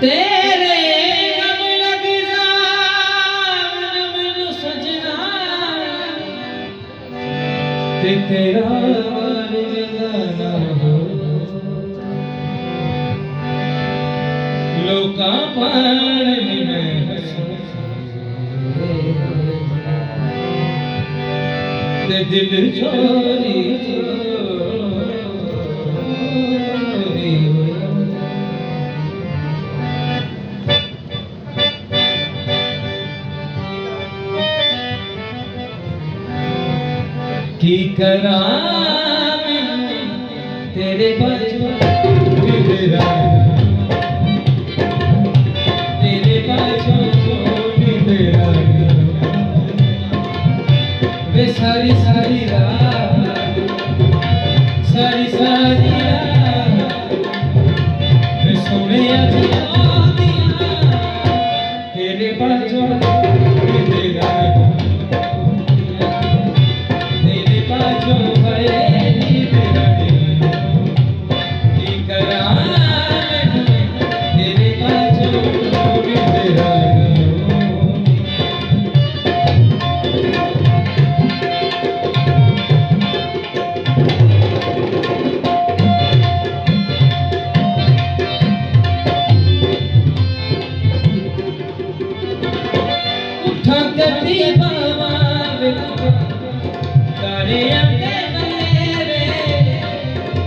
तेरे गम लग जान मैनू सजना ते तेरा जगाना हो लोका पानी में ते दिल चोरी की करा तेरे बाजू तेरे बाजू वे सारी सारी रात सारी सारी रात वे सोने तेरे बाजू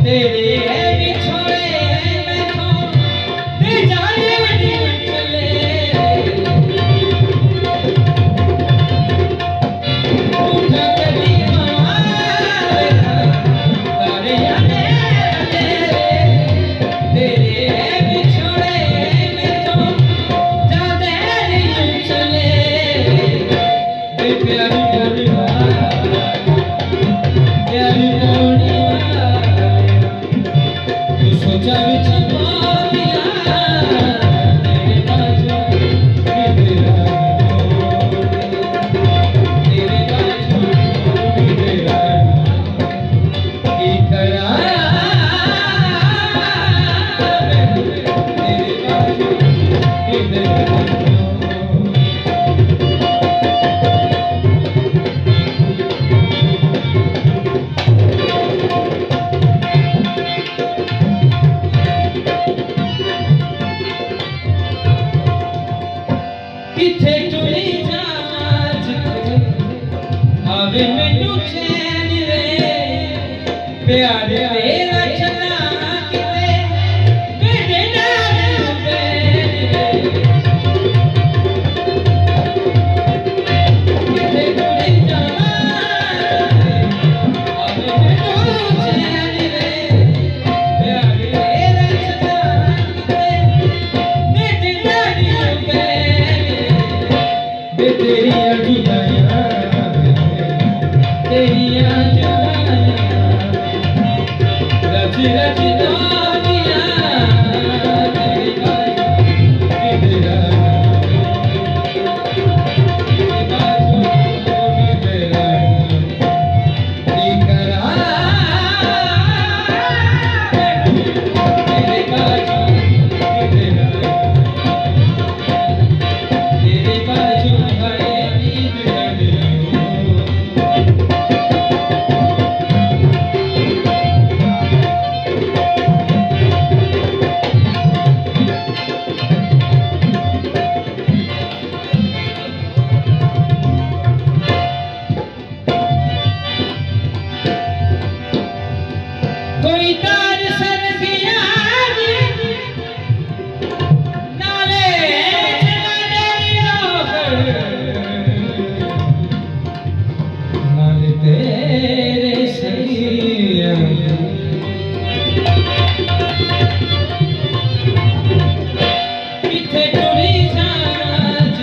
तेरे बिछोड़े बैठो ते जाने वडी चले उठा कदी मारे तारे आने तेरे बिछोड़े बैठो जाने वडी चले ते प्यारी प्यारी किथे टुरी जाज आवे मैनू चैन रे प्यार तेरा चला किते मेरे नाल बैन किथे टुरी जाज आवे मैनू चैन रे प्यार तेरा चला किते मेरे नाल बैन तेरिया जुदाइयां तेरिया जुदाइयां रच रच दुनिया तेरे बाजू तेरा की करा तेरे बाजू तेरे बाजू कोई तार सर दिया नाले नाले तेरे सैया किथे टुरी जाज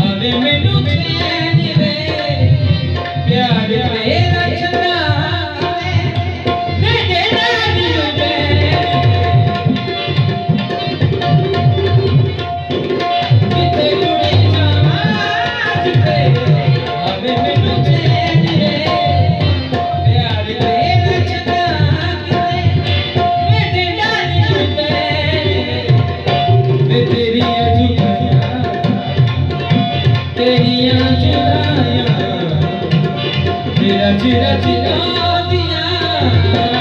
आवे मैनू चैन रे प्यार तेरा चला तेरियां जुदाइयां रच रच ला दिया